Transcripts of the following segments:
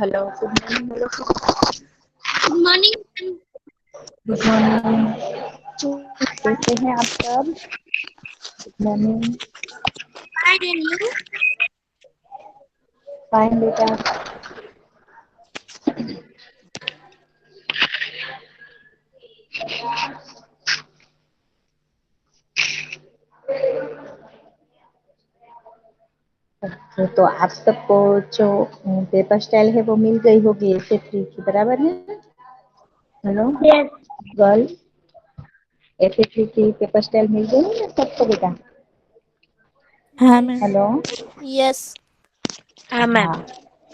Hello, good morning मेरे को। Good morning. Good morning. कैसे हैं आप सब? Good morning. Fine and you? Fine बेटा। तो आप सबको जो पेपर स्टाइल है वो मिल गई होगी ऐसे 3 की, बराबर है? Hello yes. गर्ल, ऐसे 3 की पेपर स्टाइल मिल गई है ना सबको बेटा? हाँ मैम। हेलो। यस। हाँ मैम। हाँ,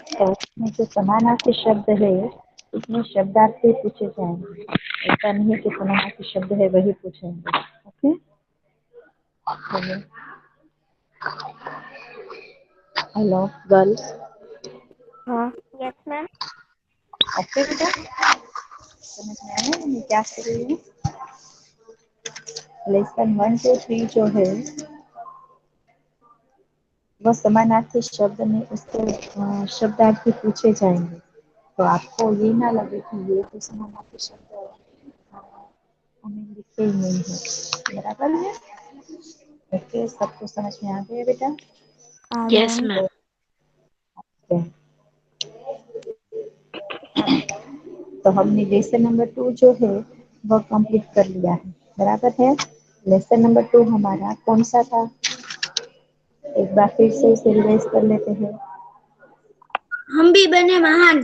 तो उसमें जो समानार्थी शब्द है उसमें शब्दार्थ भी पूछे जाएंगे। ऐसा नहीं कि समानार्थी शब्द है वही पूछेंगे। ओके, चलिए। Hello girls. हाँ। Yes ma'am. ओके बेटा, समझ में आया मैं क्या कर रही हूँ? लेसन 1 2 3 जो है वो समानार्थी शब्द में उसके शब्दार्थ भी पूछे जाएंगे। तो आपको ये ना लगे कि ये तो समानार्थी शब्द हमें लिखे ही नहीं है, बराबर है? ओके, सबको समझ में आ गया बेटा? हाँ यस मैम। मैम। तो हमने लेसन नंबर 2 जो है वो कंप्लीट कर लिया है, बराबर है? लेसन नंबर 2 हमारा कौन सा था? एक बार फिर से इसे रिवाइज कर लेते हैं। हम भी बने महान।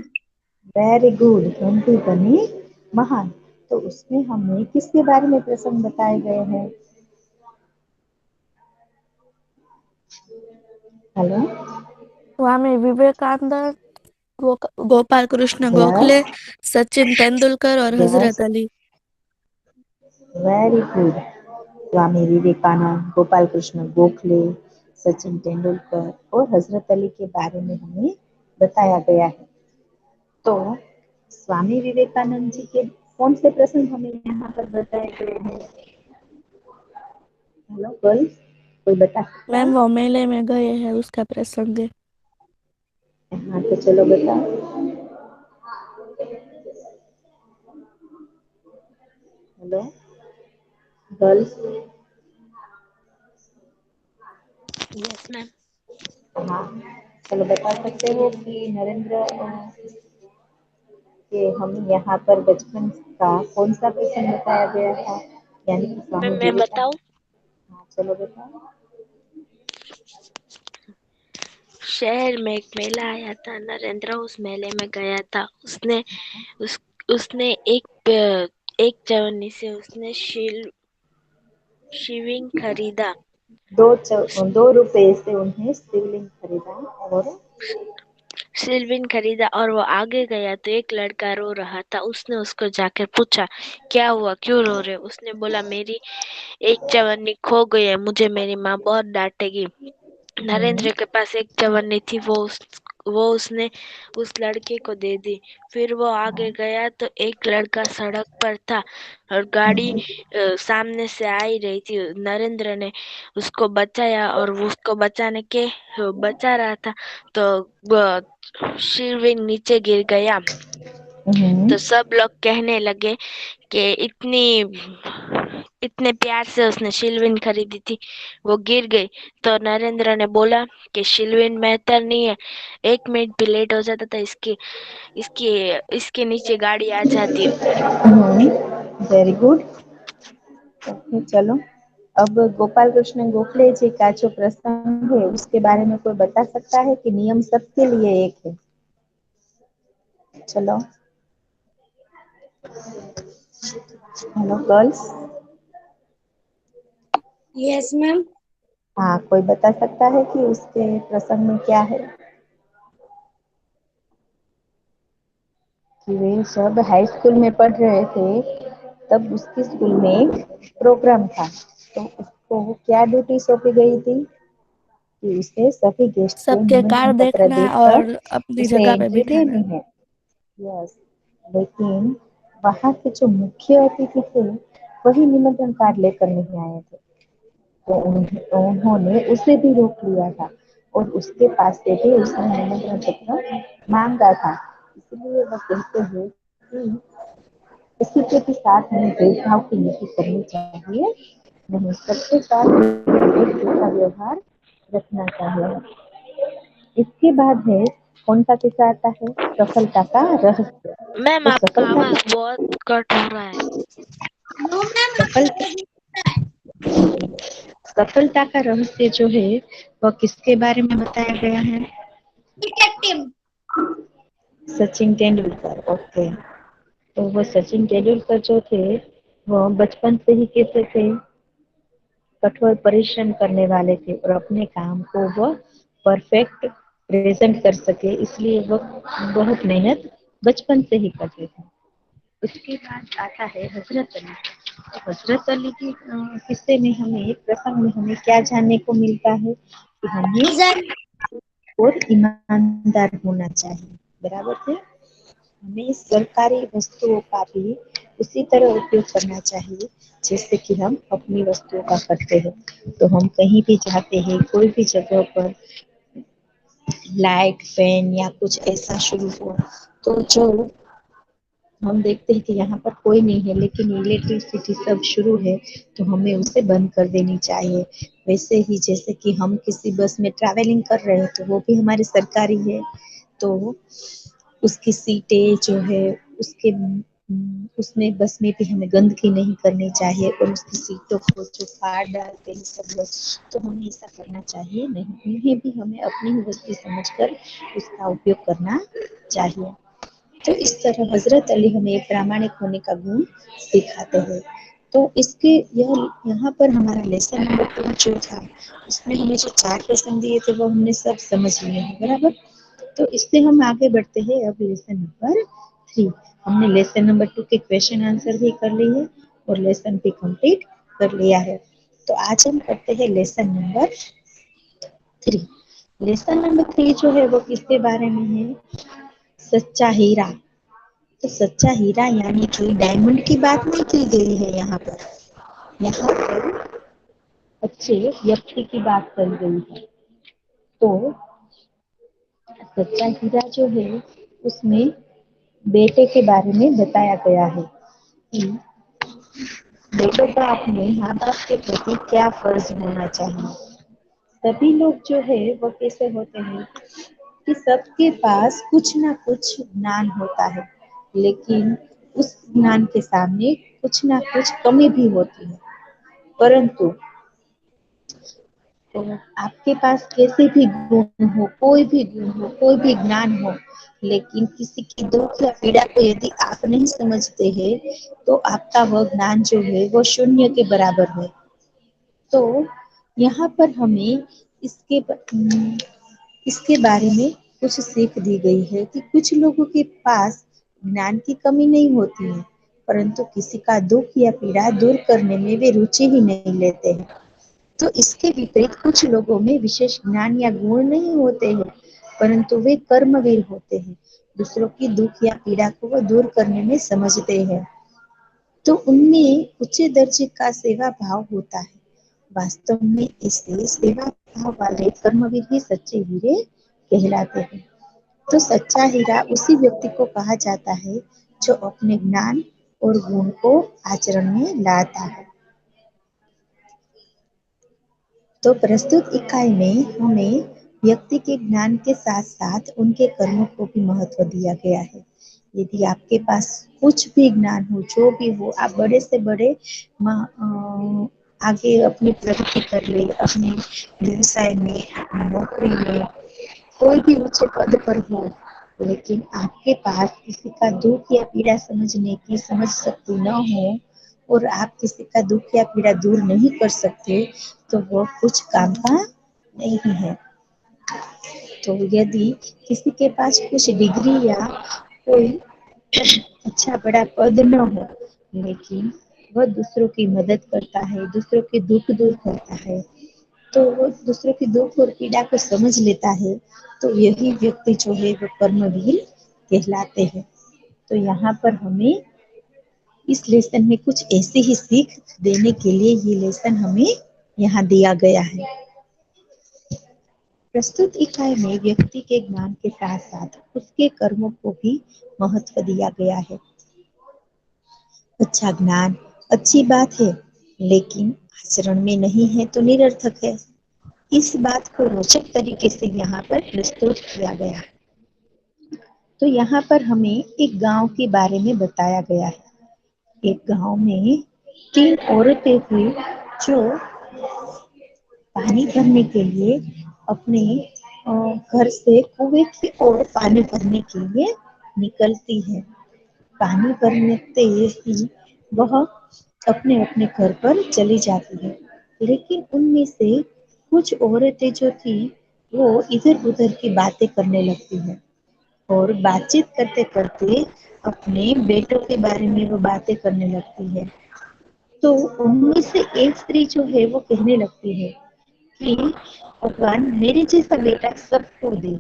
वेरी गुड, हम भी बने महान। तो उसमें हमें किसके बारे में प्रसंग बताए गए हैं? हेलो। स्वामी विवेकानंद, गोपाल कृष्ण यस, गोखले, सचिन तेंदुलकर और yes, Hazrat Ali. Very good. Swami Vivekananda, Gopal Krishna Gokhale, Sachin Tendulkar और हजरत अली के बारे में हमें बताया गया है। तो स्वामी विवेकानंद जी के कौन से प्रसंग हमें यहाँ पर बताए गए हैं? हेलो गर्ल्स, कोई बता सकता मैम है? वो मेले में गए हैं उसका प्रसंग है। हाँ, तो चलो बताओ। Hello girls. Yes ma'am. हाँ, चलो बता सकते हो कि नरेंद्र के हम यहाँ पर बचपन का कौन सा प्रसंग बताया गया था? यानी कि मैम स्वामी मैं बताऊं? विवेकानंद। हाँ, चलो बताओ। शहर में एक मेला आया था, नरेंद्र उस मेले में गया था। उस उसने एक जवानी से उसने शिविंग खरीदा। 2 रुपए से उन्हें शिवलिंग खरीदा और सिल्विन खरीदा और वो आगे गया तो एक लड़का रो रहा था। उसने उसको जाकर पूछा, क्या हुआ, क्यों रो रहे हो? उसने बोला, मेरी एक चवन्नी खो गई है, मुझे मेरी माँ बहुत डांटेगी। हम्म, नरेंद्र के पास एक चवन्नी थी, वो उसने उस लड़के को दे दी। फिर वो आगे हाँ, गया तो एक लड़का सड़क पर था और गाड़ी सामने से आ ही रही थी। नरेंद्र ने उसको बचाया और वो उसको बचा रहा था तो शिविंग नीचे गिर गया। हम्म, तो सब लोग कहने लगे कि इतने प्यार से उसने शिलविन खरीदी थी, वो गिर गई। तो नरेंद्र ने बोला कि शिलविन बेहतर नहीं है, 1 मिनट भी लेट हो जाता था इसकी इसकी इसके नीचे गाड़ी आ जाती। Very good. ओके, चलो। अब गोपाल कृष्ण गोखले जी का जो प्रसंग है उसके बारे में कोई बता सकता है कि नियम सबके लिए एक है? चलो। Hello girls. Yes ma'am. हाँ, कोई बता सकता है कि उसके प्रसंग में क्या है? कि वे जब हाई स्कूल में पढ़ रहे थे तब उसके स्कूल में एक प्रोग्राम था। तो उसको क्या ड्यूटी सौंपी गई थी कि उसे सभी गेस्ट के सबके निमंत्रण कार पत्र देखना देकर और अपनी उसे जगह पे एंट्री बिठाना। लेनी है। यस, लेकिन वहाँ के जो मुख्य अतिथि थे वही निमंत्रण कार्ड लेकर नहीं आए थे। तो उन्होंने उसे भी रोक लिया था और उसके पास से भी उसने निमंत्रण पत्र मांगा था। इसलिए वो कहते हैं कि किसी के भी साथ में भेदभाव की नीति करनी चाहिए नहीं, सबके साथ एक जैसा व्यवहार रखना चाहिए। इसके बाद है कौन सा किस्सा आता है, सफलता का रहस्य। मैम तो आपका सफलता आवाज बहुत कट हो रहा है। सफलता सफलता का रहस्य जो है वह किसके बारे में बताया गया है? सचिन तेंदुलकर। ओके, तो वो सचिन तेंदुलकर जो थे वो बचपन से ही कैसे थे, कठोर परिश्रम करने वाले थे और अपने काम को वो परफेक्ट प्रेजेंट कर सके, इसलिए वो बहुत मेहनत बचपन से ही करते थे। उसके बाद आता है हजरत अली। तो हजरत अली की किस्से में हमें, प्रसंग में हमें क्या जानने को मिलता है कि हमें और ईमानदार होना चाहिए, बराबर है। हमें सरकारी वस्तुओं का भी उसी तरह उपयोग करना चाहिए जैसे कि हम अपनी वस्तुओं का करते हैं। तो हम कहीं भी जाते हैं, कोई भी जगह पर लाइट फैन या कुछ ऐसा शुरू हो, तो जो हम देखते हैं कि यहाँ पर कोई नहीं है लेकिन इलेक्ट्रिसिटी सब शुरू है, तो हमें उसे बंद कर देनी चाहिए। वैसे ही जैसे कि हम किसी बस में ट्रैवलिंग कर रहे हैं तो वो भी हमारी सरकारी है, तो उसकी सीटें जो है उसके उसमें बस में भी हमें गंदगी नहीं करनी चाहिए और उसकी सीटों को जो फाड़ डालते हैं सब लोग, तो हमें ऐसा करना चाहिए नहीं। उन्हें भी हमें अपनी ही वस्तु समझकर उसका उपयोग करना चाहिए। तो इस तरह हजरत अली हमें प्रामाणिक होने का गुण सिखाते हैं। तो इसके यहाँ पर हमारा लेसन नंबर 2 जो था, उसमें हमें जो 4 लेसन दिए थे वो हमने सब समझ लिए हैं, बराबर। तो इससे हम आगे बढ़ते हैं अब लेसन नंबर 3। हमने लेसन नंबर 2 के क्वेश्चन आंसर भी कर लिए और लेसन भी कंप्लीट कर लिया है। तो आज हम करते हैं लेसन नंबर 3। लेसन नंबर 3 जो है वो किसके बारे में है? सच्चा हीरा। तो सच्चा हीरा यानी कि डायमंड की बात नहीं की गई है यहाँ पर। यहाँ पर अच्छे व्यक्ति की बात करी गई है। तो सच्चा हीरा जो है उसमें बेटे के बारे में बताया गया है कि बेटों का अपने माँ बाप के प्रति क्या फर्ज होना चाहिए। सभी लोग जो है वो कैसे होते हैं कि सबके पास कुछ ना कुछ ज्ञान होता है, लेकिन उस ज्ञान के सामने कुछ ना कुछ कमी भी होती है। परंतु तो आपके पास कैसे भी गुण हो, कोई भी गुण हो, कोई भी ज्ञान हो, लेकिन किसी की दुख या पीड़ा को यदि आप नहीं समझते हैं तो आपका वह ज्ञान जो है वो शून्य के बराबर है। तो यहाँ पर हमें इसके इसके बारे में कुछ सीख दी गई है कि कुछ लोगों के पास ज्ञान की कमी नहीं होती है, परंतु किसी का दुख या पीड़ा दूर करने में वे रुचि ही नहीं लेते हैं। तो इसके विपरीत कुछ लोगों में विशेष ज्ञान या गुण नहीं होते हैं, परंतु वे कर्मवीर होते हैं, दूसरों की दुख या पीड़ा को वो दूर करने में समझते हैं। तो उनमें उच्च दर्जे का सेवा भाव होता है। वास्तव में इसे सेवा भाव वाले कर्मवीर ही सच्चे हीरे कहलाते हैं। तो सच्चा हीरा उसी व्यक्ति को कहा जाता है जो अपने ज्ञान और गुण को आचरण में लाता है। तो प्रस्तुत इकाई में हमें व्यक्ति के ज्ञान के साथ साथ उनके कर्मों को भी महत्व दिया गया है। यदि आपके पास कुछ भी ज्ञान हो, जो भी हो, आप बड़े से बड़े आगे अपनी प्रगति कर ले, अपने व्यवसाय में, अपनी नौकरी में, कोई भी ऊंचे पद पर हो, लेकिन आपके पास किसी का दुख या पीड़ा समझने की समझ शक्ति न हो और आप किसी का दुख या पीड़ा दूर नहीं कर सकते, तो वो कुछ काम का नहीं है। तो यदि किसी के पास कुछ डिग्री या कोई अच्छा बड़ा पद न हो, लेकिन वह दूसरों की मदद करता है, दूसरों के दुख दूर करता है, तो वो दूसरों की दुख और पीड़ा को समझ लेता है, तो यही व्यक्ति जो है वो कर्मवीर कहलाते हैं। तो यहाँ पर हमें इस लेसन में कुछ ऐसी ही सीख देने के लिए ये लेसन हमें यहाँ दिया गया है। प्रस्तुत इकाई में व्यक्ति के ज्ञान के साथ साथ उसके कर्मों को भी महत्व दिया गया है। अच्छा ज्ञान अच्छी बात है, लेकिन आचरण में नहीं है तो निरर्थक है। इस बात को रोचक तरीके से यहाँ पर प्रस्तुत किया गया है। तो यहाँ पर हमें एक गांव के बारे में बताया गया है। एक गांव में 3 औरतें थी जो पानी भरने के लिए अपने घर से कुएं की ओर पानी भरने के लिए निकलती है। पानी भरते ही वह अपने अपने घर पर चली जाती है, लेकिन उनमें से कुछ औरतें जो थी वो इधर उधर की बातें करने लगती है और बातचीत करते करते अपने बेटों के बारे में वो बातें करने लगती है। तो उनमें से एक स्त्री जो है वो कहने लगती है कि भगवान मेरे जैसा बेटा सबको दे,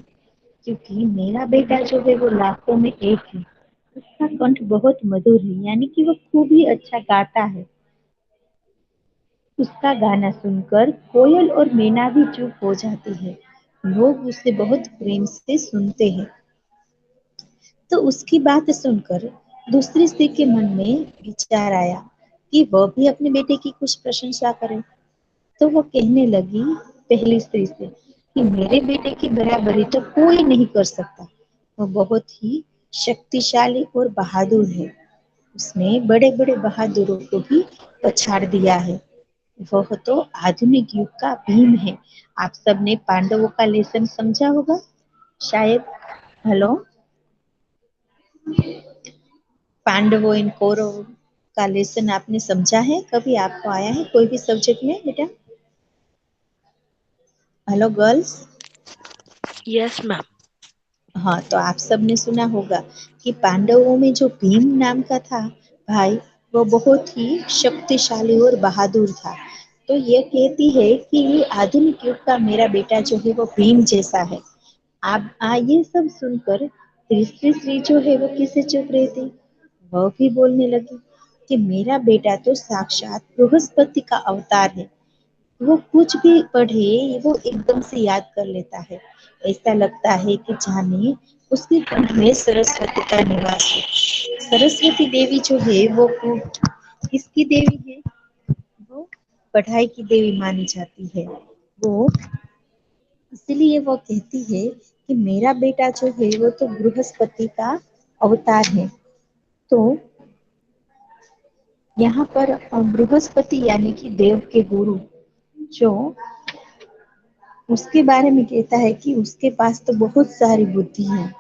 क्योंकि मेरा बेटा जो है वो लाखों में एक है। उसका कंठ बहुत मधुर है, यानी कि वो खूब ही अच्छा गाता है। उसका गाना सुनकर कोयल और मैना भी चुप हो जाती है। लोग उसे बहुत प्रेम से सुनते हैं। तो उसकी बात सुनकर दूसरी स्त्री के मन में विचार आया कि वह भी अपने बेटे की कुछ प्रशंसा करे। तो वो कहने लगी पहली स्त्री से कि मेरे बेटे की बराबरी तो कोई नहीं कर सकता। वो बहुत ही शक्तिशाली और बहादुर है। उसने बड़े बड़े बहादुरों को भी पछाड़ दिया है। वह तो आधुनिक युग का भीम है। आप सबने पांडवों का लेसन समझा होगा शायद। हेलो, पांडवों इन कौरव का लेसन आपने समझा है? कभी आपको आया है कोई भी सब्जेक्ट में बेटा? Hello girls. Yes ma'am. हाँ, तो आप सबने सुना होगा कि पांडवों में जो भीम नाम का था भाई, वो बहुत ही शक्तिशाली और बहादुर था। तो ये कहती है कि आधुनिक युग का मेरा बेटा जो है वो भीम जैसा है। आप ये सब सुनकर तीसरी स्त्री जो है वो किसे चुप रही थी, वह भी बोलने लगी कि मेरा बेटा तो साक्षात बृहस्पति का अवतार है। वो कुछ भी पढ़े वो एकदम से याद कर लेता है। ऐसा लगता है कि जाने उसके कंठ में सरस्वती का निवास है। सरस्वती देवी जो है वो किसकी देवी है? वो पढ़ाई की देवी मानी जाती है। वो इसलिए वो कहती है कि मेरा बेटा जो है वो तो बृहस्पति का अवतार है। तो यहाँ पर बृहस्पति यानी कि देव के गुरु, जो उसके बारे में कहता है कि उसके पास तो बहुत सारी बुद्धि है।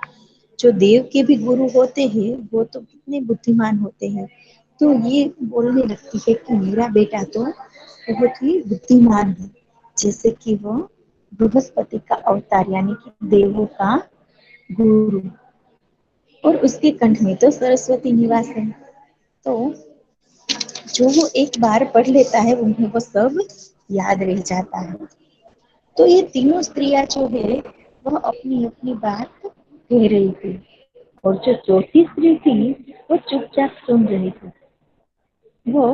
जो देव के भी गुरु होते हैं वो तो कितने बुद्धिमान होते हैं। तो ये बोलने लगती है कि मेरा बेटा तो बहुत ही बुद्धिमान है, जैसे कि वो बृहस्पति का अवतार यानी कि देवों का गुरु, और उसके कंठ में तो सरस्वती निवास है। तो जो वो एक बार पढ़ लेता है उन्हें वो सब याद रह जाता है। तो ये तीनों स्त्रियां जो है वह अपनी अपनी बात कह रही थी, और जो चौथी स्त्री थी वो चुपचाप सुन रही थी। वो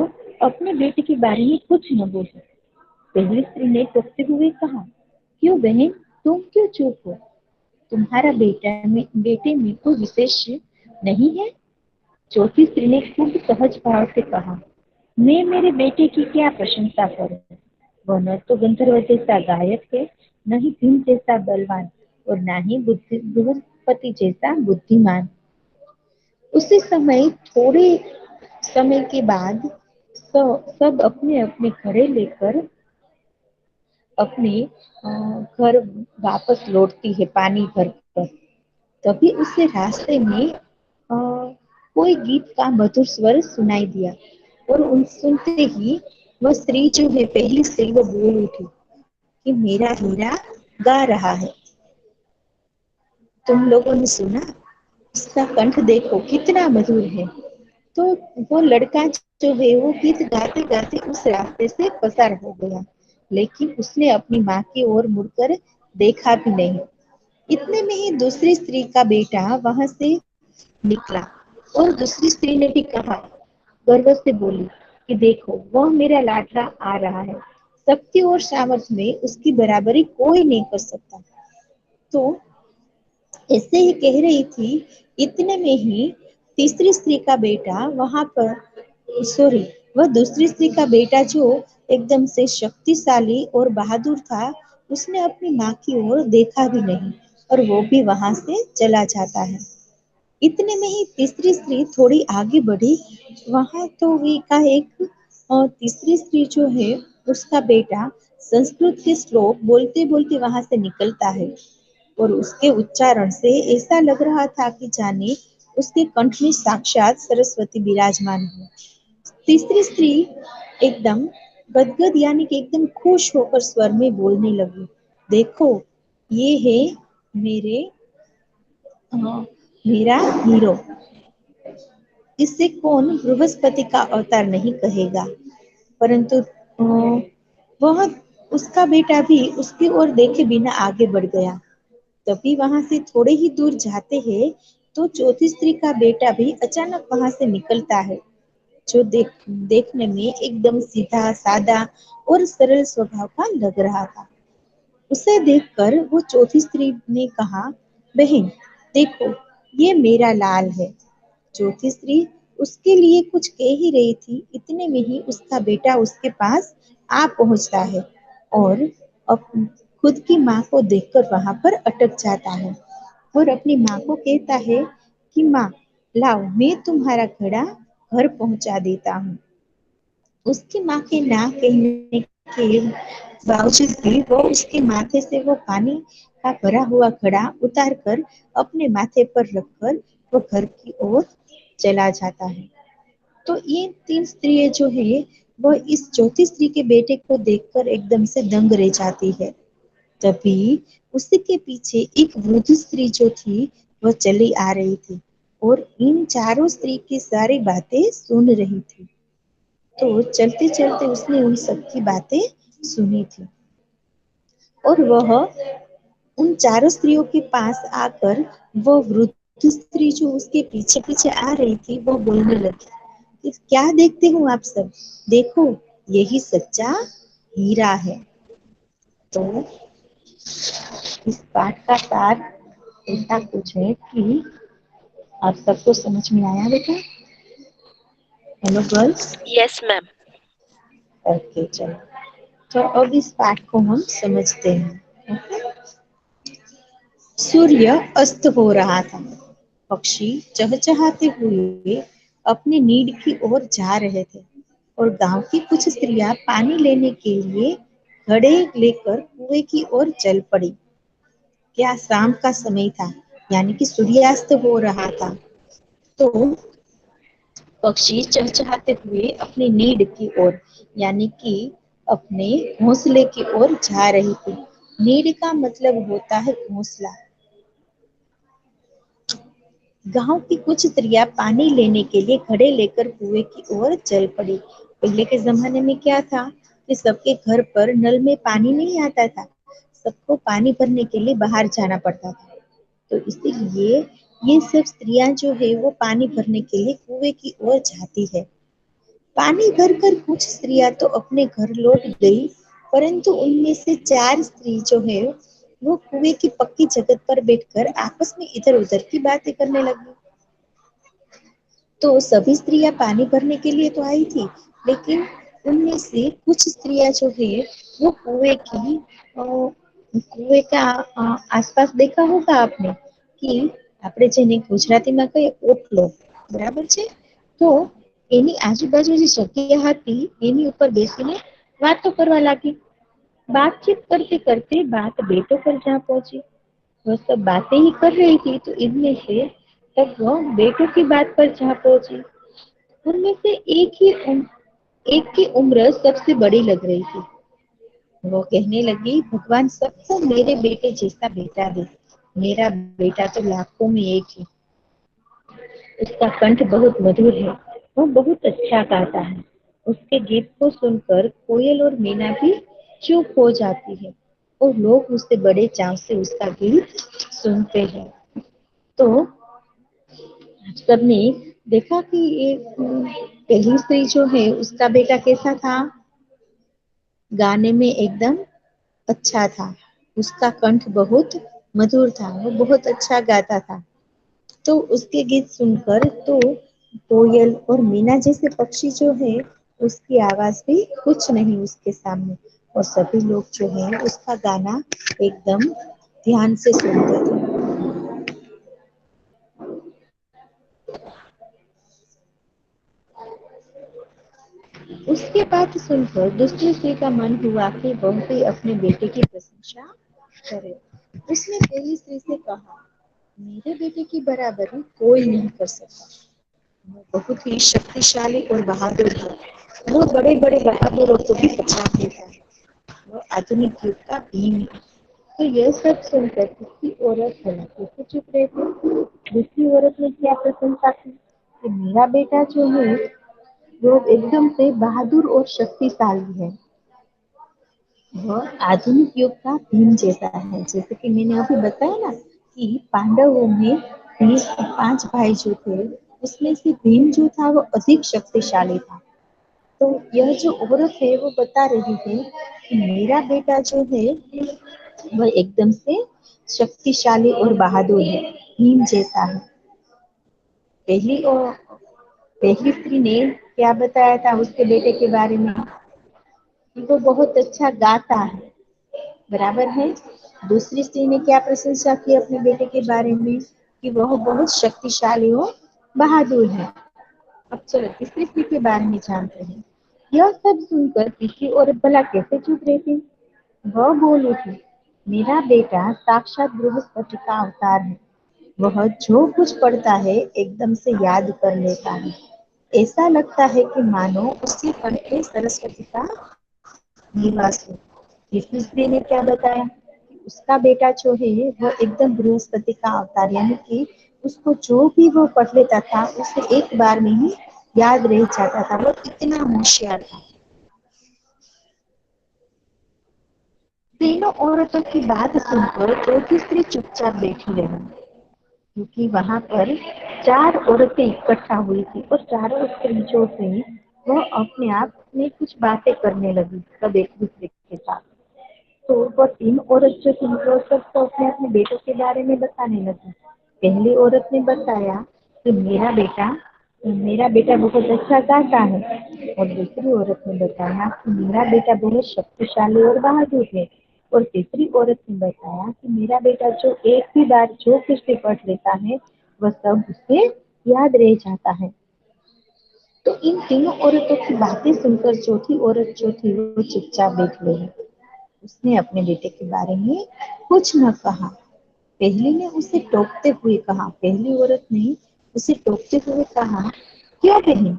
अपने बेटे के बारे में कुछ न बोली। पहली स्त्री ने टोकते हुए कहा, क्यों बहन, तुम क्यों चुप हो? तुम्हारा बेटे में कोई विशेष नहीं है? चौथी स्त्री ने खूब सहज भाव से कहा, मैं मेरे बेटे की क्या प्रशंसा करूं? वह न तो गंधर्व जैसा गायक है, न ही भीम जैसा बलवान, और न ही बृहस्पति जैसा बुद्धिमान। उसी समय थोड़े समय के बाद सब अपने अपने घड़े लेकर अपने घर वापस लौटती है पानी भरकर। तभी उसे रास्ते में कोई गीत का मधुर स्वर सुनाई दिया, और उन सुनते ही वह स्त्री जो है पहली स्त्री वो बोल उठी कि मेरा हीरा गा रहा है। तुम लोगों ने सुना? उसका कंठ देखो कितना मधुर है। तो वो लड़का जो है वो गीत गाते गाते उस रास्ते से पसार हो गया, लेकिन उसने अपनी माँ की ओर मुड़कर देखा भी नहीं। इतने में ही दूसरी स्त्री का बेटा वहां से निकला, और दूसरी स्त्री ने भी कहा, गर्व से बोली कि देखो वह मेरा लाडला आ रहा है। शक्ति और सामर्थ्य में उसकी बराबरी कोई नहीं कर सकता। तो ऐसे ही कह रही थी, इतने में ही तीसरी स्त्री का बेटा वहां पर, सॉरी, वह दूसरी स्त्री का बेटा जो एकदम से शक्तिशाली और बहादुर था, उसने अपनी माँ की ओर देखा भी नहीं और वो भी वहां से चला जाता है। इतने में ही तीसरी स्त्री थोड़ी आगे बढ़ी, वहां तो वे का एक तीसरी स्त्री जो है, उसका बेटा संस्कृत के श्लोक बोलते बोलते वहां से निकलता है और उसके उच्चारण से ऐसा लग रहा था कि जाने उसके कंठ में साक्षात सरस्वती विराजमान हो। तीसरी स्त्री एकदम गदगद यानी कि एकदम खुश होकर स्वर में बोलने लगी, देखो, ये है मेरे मेरा हीरो, इसे कौन बृहस्पति का अवतार नहीं कहेगा। परंतु वह, उसका बेटा भी उसकी ओर देखे बिना आगे बढ़ गया। तभी वहां से थोड़े ही दूर जाते हैं तो चौथी स्त्री का बेटा भी अचानक वहां से निकलता है, जो देखने में एकदम सीधा सादा और सरल स्वभाव का लग रहा था। उसे देखकर वो चौथी स्त्री ने कहा, बहन देखो, ये मेरा लाल है। चौथी स्त्री उसके लिए कुछ कह ही रही थी, इतने में ही उसका बेटा उसके पास आ पहुंचता है और अप, खुद की माँ को देखकर वहां पर अटक जाता है और अपनी माँ को कहता है कि माँ, लाओ, मैं तुम्हारा घड़ा घर पहुंचा देता हूँ। उसकी माँ के ना कहने के बावजूद भी वो उसके माथे से वो पानी का भरा हुआ घड़ा उतार कर अपने माथे पर रखकर वो घर की ओर चला जाता है। तो ये तीन स्त्रियां जो है, वो इस चौथी स्त्री के बेटे को देखकर एकदम से दंग रह जाती है। तभी उसी के पीछे एक वृद्ध स्त्री जो थी, वह चली आ रही थी और इन चारों स्त्री की सारी बातें सुन रही थी। तो चलते चलते उसने उन सबकी बातें सुनी थी और वह उन चारों स्त्रियों के पास आकर वो वृद्ध स्त्री जो उसके पीछे पीछे आ रही थी, वो बोलने लगी कि क्या देखते हो आप सब, देखो, यही सच्चा हीरा है। तो इस पाठ का सार ऐसा कुछ है कि आप सबको समझ में आया बेटा? Hello girls. Yes ma'am. Okay चलो, तो अब इस पाठ को हम समझते हैं। सूर्य अस्त हो रहा था। पक्षी चहचहाते हुए अपनी नीड की ओर जा रहे थे और गांव की कुछ स्त्रियां पानी लेने के लिए घड़े लेकर कुएं की ओर चल पड़ी। क्या शाम का समय था, यानी कि सूर्यास्त हो रहा था। तो पक्षी चहचहाते हुए अपनी नीड की ओर, यानी कि अपने घोंसले की ओर जा रही थी। नीड का मतलब होता है घोंसला। गांव की कुछ स्त्रियां पानी लेने के लिए घड़े लेकर कुएं की ओर चल पड़ी। पहले के जमाने में क्या था कि सबके घर पर नल में पानी नहीं आता था, सबको पानी भरने के लिए बाहर जाना पड़ता था। तो इसीलिए ये सब स्त्रियां जो है वो पानी भरने के लिए कुएं की ओर जाती है। पानी भरकर कुछ स्त्रियां तो अपने घर लौट गई, परंतु उनमें से चार स्त्री जो है वो कुएं की पक्की जगह पर बैठकर आपस में इधर उधर की बातें करने लगी। तो सभी स्त्रियां पानी भरने के लिए तो आई थी, लेकिन उनमें से कुछ स्त्रियां जो है वो कुएं का आसपास देखा होगा आपने कि આપણે જેને ગુજરાતીમાં કહીએ ઓટલો, બરાબર છે? તો એની આજુબાજુ જે જગ્યા હતી એની ઉપર બેસીને વાતો કરવા લાગી। बातचीत करते करते बात बेटों पर जा पहुंची। वह सब बातें ही कर रही थी तो इनमें से तब वह बेटों की बात पर जा पहुंची। उनमें से एक की उम्र सबसे बड़ी लग रही थी। वो कहने लगी, भगवान सबको मेरे बेटे जैसा बेटा दे, मेरा बेटा तो लाखों में एक है। उसका कंठ बहुत मधुर है, वो बहुत अच्छा गाता है। उसके गीत को सुनकर कोयल और मीना भी चुप हो जाती है और लोग उससे बड़े चाव से उसका गीत सुनते हैं। तो सबने देखा कि पहली स्त्री जो है उसका बेटा कैसा था, गाने में एकदम अच्छा था, उसका कंठ बहुत मधुर था, वो बहुत अच्छा गाता था। तो उसके गीत सुनकर तो कोयल और मीना जैसे पक्षी जो है उसकी आवाज भी कुछ नहीं उसके सामने। और सभी लोग जो है उसका गाना एकदम ध्यान से सुनते थे। उसके बात सुनकर दूसरे स्त्री का मन हुआ कि वह भी अपने बेटे की प्रशंसा करे। उसने पहली स्त्री से कहा, मेरे बेटे की बराबरी कोई नहीं कर सकता। वो बहुत ही शक्तिशाली और बहादुर है। वो बड़े बड़े बहादुरों को भी पछाड़ देता है। वो आधुनिक युग का भीम है। तो यह सब सुनकर दूसरी औरत बोला, कैसे चुप रहे थे? दूसरी औरत ने क्या प्रशंसा की कि मेरा बेटा जो है वो एकदम से बहादुर और शक्तिशाली है। वह आधुनिक युग का भीम जैसा है। जैसे कि मैंने अभी बताया ना कि पांडवों में भी 5 भाई जो थे उसमें से भीम जो था वो अधिक शक्तिशाली था। तो यह जो औरत है वो बता रही है कि मेरा बेटा जो है वह एकदम से शक्तिशाली और बहादुर है, भीम जैसा है। पहली और पहली स्त्री ने क्या बताया था उसके बेटे के बारे में? वो बहुत अच्छा गाता है, बराबर है। दूसरी स्त्री ने क्या प्रशंसा की अपने बेटे के बारे में? कि वह बहुत शक्तिशाली और बहादुर है। अब चलो तीसरी स्त्री के बारे में जानते हैं। यह सब सुनकर तीसरी औरत भला कैसे चुप रही थी? वह बोल उठी, मेरा बेटा साक्षात बृहस्पति का अवतार है। वह जो कुछ पढ़ता है एकदम से याद कर लेता है। ऐसा लगता है कि मानो उसके कंठ में सरस्वती का निवास हो। तीसरी स्त्री ने क्या बताया कि उसका बेटा जो है वो एकदम बृहस्पति का अवतार, यानी कि उसको जो भी वो पढ़ लेता था उसे एक बार में ही याद रह जाता था। वो इतना होशियार था। तीनों औरतों की बात सुनकर चौथी स्त्री चुपचाप बैठी रही, क्योंकि वहां पर 4 औरतें इकट्ठा हुई थी और चारों स्त्रियों से वो अपने आप में कुछ बातें करने लगी सब एक दूसरे के साथ। तो वो 3 औरत जो थी वो सबको अपने अपने बेटों के बारे में बताने लगी। पहली औरत ने बताया कि मेरा बेटा बहुत अच्छा गाता है। और दूसरी औरत ने बताया कि मेरा बेटा बहुत शक्तिशाली और बहादुर है। और तीसरी औरत ने बताया कि मेरा बेटा जो एक ही बार जो कुछ भी पढ़ लेता है वह सब उसे याद रह जाता है। तो इन तीनों औरतों की बातें सुनकर चौथी औरत जो थी वो चुपचाप बैठ गई। उसने अपने बेटे के बारे में कुछ न कहा। पहली ने उसे टोकते हुए कहा, पहली औरत ने उसे टोकते हुए कहा, क्यों बहन,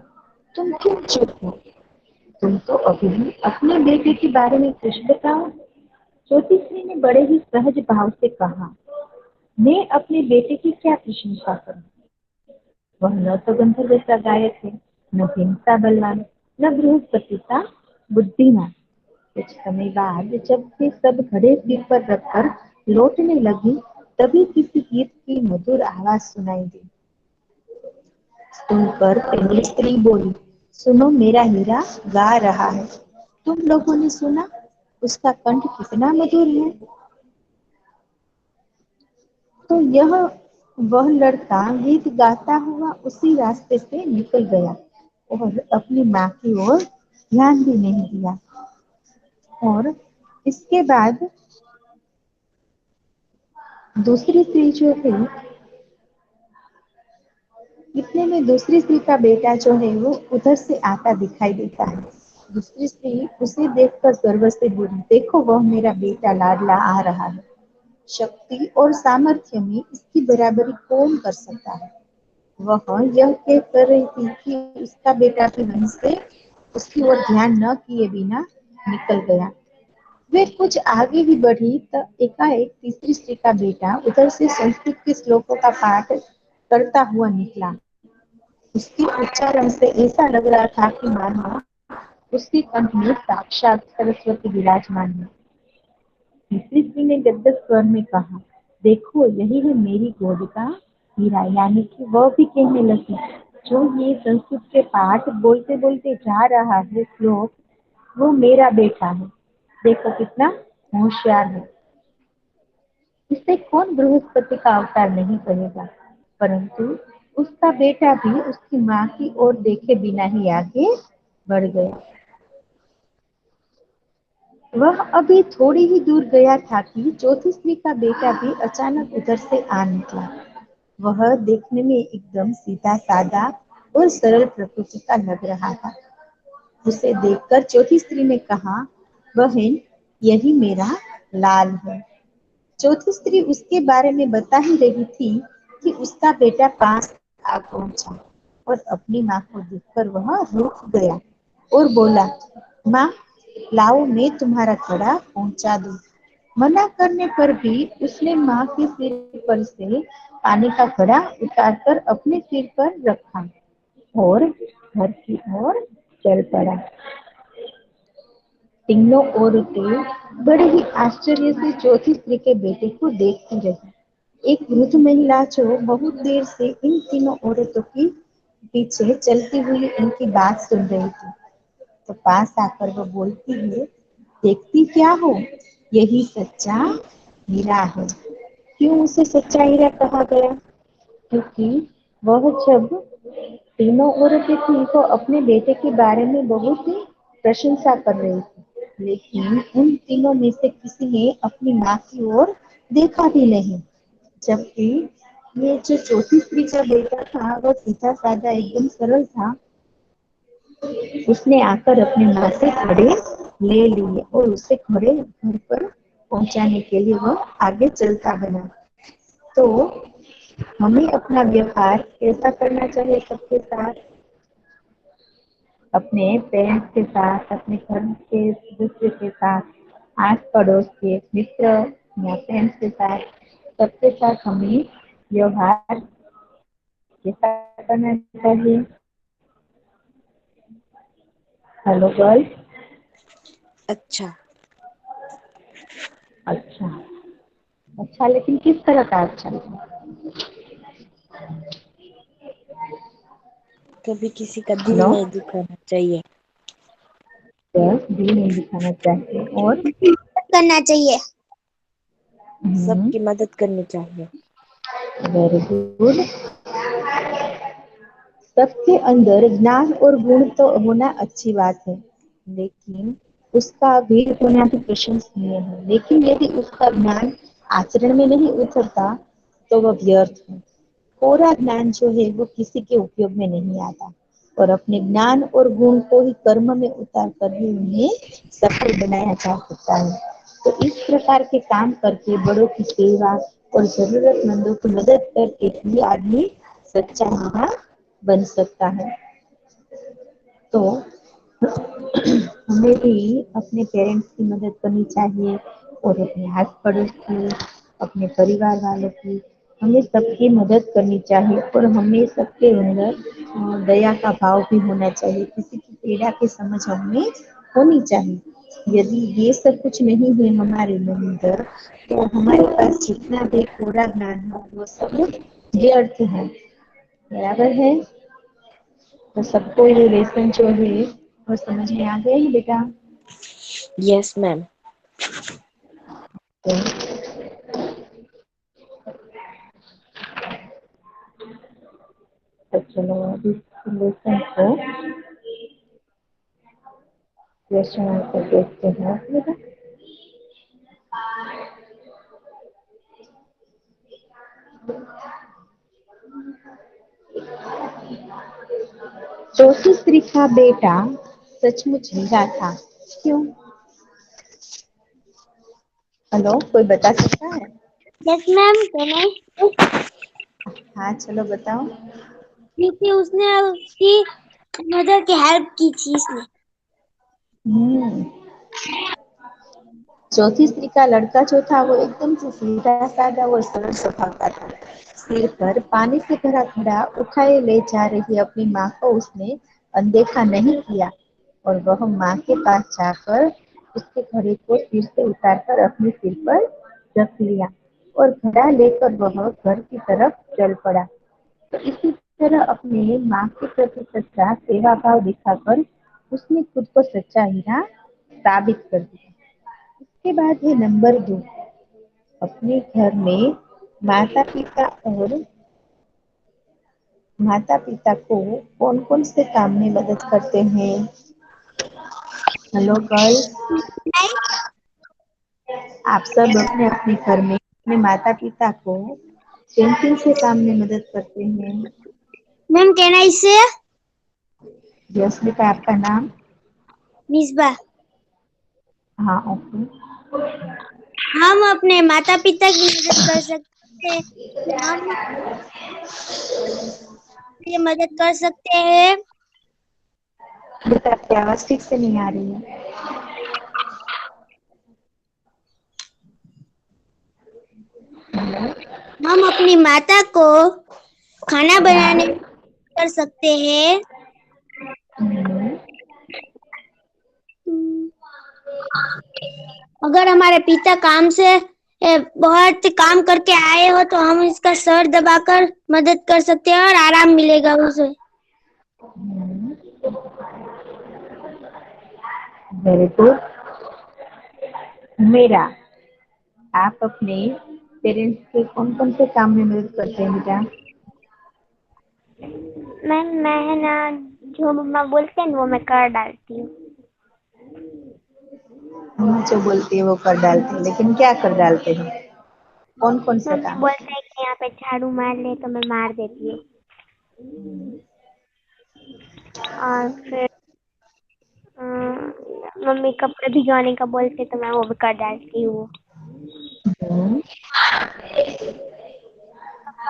तुम क्यों चुप हो? तुम तो अभी भी अपने बेटे के बारे में कुछ बताओ। चौथी स्त्री ने बड़े ही सहज भाव से कहा, मैं अपने बेटे की क्या प्रशंसा करूं? वह न तो गंधर्व सा गायक है, न भीम सा बलवान, न बृहस्पति सा बुद्धिमान। कुछ समय बाद जब वे सब घड़े सिर पर रखकर लौटने लगी, तभी किसी गीत की मधुर आवाज सुनाई दी। सुनकर पहली स्त्री बोली, सुनो, मेरा हीरा गा रहा है। तुम लोगों ने सुना? उसका कंठ कितना मधुर है। तो यह वह लड़का गीत गाता हुआ उसी रास्ते से निकल गया और अपनी माँ की ओर ध्यान भी नहीं दिया। और इसके बाद दूसरी स्त्री जो थी, इतने में दूसरी स्त्री का बेटा जो है वो उधर से आता दिखाई देता है। दूसरी स्त्री उसे देखकर गर्व से बोली, देखो वह मेरा बेटा लाडला आ रहा है। शक्ति और सामर्थ्य में इसकी बराबरी कौन कर सकता है? वह यह कह कर रही थी कि उसका बेटा भी वहीं से उसकी ओर ध्यान न किए बिना निकल गया। वे कुछ आगे ही बढ़ी तो एकाएक तीसरी स्त्री का बेटा उधर से संस्कृत के श्लोकों का पाठ करता हुआ निकला। उसके उच्चारण से ऐसा लग रहा था कि मानो उसके कंठ में साक्षात सरस्वती विराजमान है। तीसरी स्त्री ने गदगद स्वर में कहा, देखो यही है मेरी गोद का हीरा। यानी कि वह भी कहने लगी, जो ये संस्कृत के पाठ बोलते बोलते जा रहा है श्लोक, वो मेरा बेटा है। देखो कितना होशियार है। इसे कौन बृहस्पति का अवतार नहीं कहेगा, परंतु उसका बेटा भी उसकी माँ की ओर देखे बिना ही आगे बढ़ गया। वह अभी थोड़ी ही दूर गया था कि चौथी स्त्री का बेटा भी अचानक उधर से आ निकला। वह देखने में एकदम सीधा साधा और सरल प्रकृति का लग रहा था। उसे देखकर चौथी स्त्री ने कहा, बहन, यही मेरा लाल है। चौथी स्त्री उसके बारे में बता ही रही थी कि उसका बेटा पास आ पहुंचा और अपनी माँ को देखकर वह रुक गया और बोला, माँ, लाओ मैं तुम्हारा घड़ा पहुंचा दूं। मना करने पर भी उसने माँ के सिर पर से पानी का घड़ा उतारकर अपने सिर पर रखा और घर की ओर चल पड़ा। तीनों औरतें बड़े ही आश्चर्य से चौथी स्त्री के बेटे को देखती रही। एक वृद्ध महिला जो बहुत देर से इन तीनों औरतों की पीछे चलती हुई उनकी बात सुन रही थी, तो पास आकर वो बोलती है, देखती क्या हो, यही सच्चा हीरा है। क्यों उसे सच्चा हीरा कहा गया? क्योंकि वह जब तीनों औरतें थी तो अपने बेटे के बारे में बहुत ही प्रशंसा कर रही थी, लेकिन उन तीनों में से किसी ने अपनी माँ की ओर देखा भी नहीं। जबकि ये जो चौथी स्त्री का बेटा था वह सीधा साधा एकदम सरल था। उसने आकर अपनी माँ से घड़े ले लिए और उसे घड़े घर पर पहुंचाने के लिए वह आगे चलता बना। तो हमें अपना व्यवहार कैसा करना चाहिए सबके साथ? अपने पेरेंट्स के साथ, अपने घर के सदस्य के साथ, आस पड़ोस के मित्र या फ्रेंड्स के साथ, सबके साथ हमें व्यवहार कैसा करना चाहिए? Hello girls. अच्छा। अच्छा। अच्छा, लेकिन किस तरह का अच्छा? कभी किसी का दिल हेलो। नहीं दुखाना चाहिए। यस, दिल नहीं दिखाना चाहिए और करना चाहिए। हम्म, सबकी मदद करनी चाहिए। Very good. सबके अंदर ज्ञान और गुण तो होना अच्छी बात है, लेकिन उसका वीर होना भी प्रशंसनीय है। लेकिन यदि उसका ज्ञान आचरण में नहीं उतरता तो वह व्यर्थ है। कोरा ज्ञान जो है वो किसी के उपयोग में नहीं आता, और अपने ज्ञान और गुण को ही कर्म में उतार कर ही उन्हें सफल बनाया जा सकता है। तो इस प्रकार के काम करके बड़ों की सेवा और जरूरतमंदों की मदद करके ही आदमी सच्चा हीरा बन सकता है। तो हमें भी अपने पेरेंट्स की मदद करनी चाहिए और अपने आस पड़ोस की, अपने परिवार वालों की, हमें सबकी मदद करनी चाहिए और हमें सबके अंदर दया का भाव भी होना चाहिए। किसी की पीड़ा की समझ हमें होनी चाहिए। यदि ये सब कुछ नहीं है हमारे अंदर तो हमारे पास जितना भी पूरा ज्ञान हो वो सब व्यर्थ है। बराबर है? तो सबको ये लेसन जो है वो समझ में आ गया ही बेटा? Yes ma'am. तो चलो अभी लेसन को क्वेश्चन आंसर देखते हैं बेटा। चौथी स्त्री का बेटा सचमुच हीरा था। क्यों? हेलो, कोई बता सकता है? Yes ma'am. Can I? हाँ, चलो बताओ। क्योंकि उसने उसकी मदर की हेल्प की थी इसने। हम्म। चौथी स्त्री का लड़का जो था वो एकदम से सीधा साधा और सरल स्वभाव का था। सिर पर पानी से भरा घड़ा उठाए ले जा रही अपनी माँ को उसने अनदेखा नहीं किया और वह माँ के पास जाकर उसके घड़े को सिर से उतारकर अपने सिर पर रख लिया और घड़ा लेकर वह घर की तरफ चल पड़ा। तो इसी तरह अपने माँ के प्रति सच्चा सेवा भाव दिखाकर उसने खुद को सच्चा हीरा साबित कर दिया। इसके बाद है नंबर 2, अपने घर में माता पिता और माता पिता को कौन कौन से काम में मदद करते हैं? हेलो गर्ल्स, आप सब अपने अपने घर में अपने माता पिता को किन किन से काम में मदद करते हैं? मैम कैन आई से यस बेटा, आपका नाम? मिसबा। हाँ, ओके। हम अपने माता पिता की मदद कर सकते हैं। हम ये मदद कर सकते हैं। बेटा आपकी आवाज ठीक से नहीं आ रही है। हम अपनी माता को खाना बनाने में कर सकते हैं। अगर हमारे पिता काम से बहुत काम करके आए हो तो हम इसका सर दबाकर मदद कर सकते हैं और आराम मिलेगा उसे। Very good. मेरा, आप अपने पेरेंट्स के कौन कौन से काम में मदद करते हैं बेटा? मैं ना जो मम्मा बोलते हैं वो मैं कर डालती हूँ। मम्मा जो बोलती है वो कर डालते हैं, लेकिन क्या कर डालते हैं? कौन कौन सा मम्मी काम? बोलते हैं कि यहाँ पे झाड़ू मार ले तो मैं मार देती हूँ। और फिर मम्मी कपड़े भिगोने का बोलते तो मैं वो भी कर डालती हूँ। हम्म,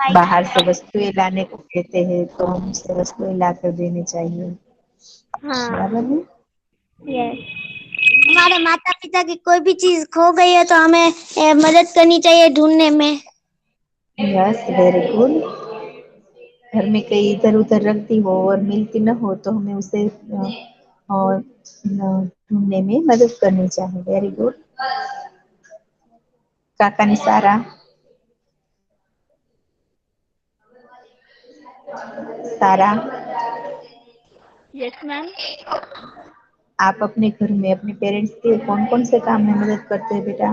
सफाई बाहर से वस्तुएं लाने को कहते हैं तो हम उसे वस्तुएं ला कर देनी चाहिए, हाँ, बराबर है? यस। हमारे माता पिता की कोई भी चीज खो गई है तो हमें मदद करनी चाहिए ढूंढने में। Yes, very good. घर में कहीं इधर उधर रखती हो और मिलती न हो तो हमें उसे और ढूंढने में मदद करनी चाहिए। Very good. काका निसारा, सारा, यस मैम। आप अपने घर में अपने पेरेंट्स के कौन कौन से काम में मदद करते हैं बेटा?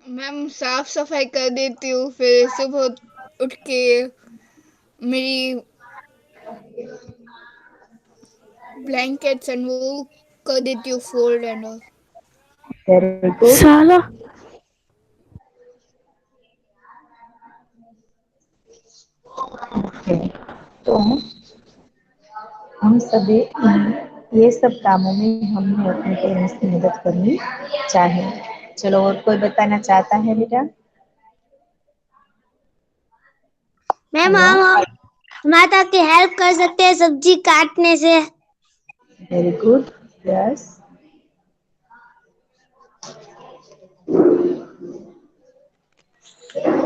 मैम साफ सफाई कर देती हूँ, फिर सुबह उठ के मेरी ब्लैंकेट्स एंड वो कर देती हूँ fold and all. Very good. साला ओके, तो हम सभी ये सब कामों में हमें अपने पेरेंट्स की मदद करनी चाहिए। चलो, और कोई बताना चाहता है बेटा? मैम हेलो, हम माता की हेल्प कर सकते हैं सब्जी काटने से। Very good. यस,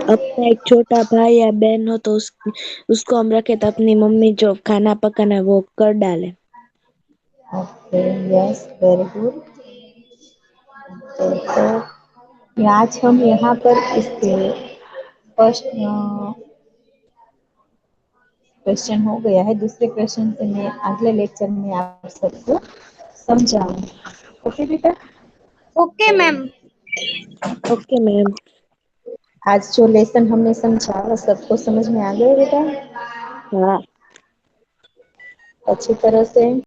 अपना एक छोटा भाई या बहन हो तो उसको हम रखे तो अपनी मम्मी जो खाना पकाना है वो कर डाले। Okay, yes, very good. तो आज हम यहाँ पर इसके फर्स्ट क्वेश्चन हो गया है। दूसरे क्वेश्चन से मैं अगले लेक्चर में आप सबको समझाऊंगी। ओके बेटा? Okay ma'am. Okay ma'am. आज जो लेसन हमने समझा वो सबको समझ में आ गया बेटा? हाँ। अच्छी तरह से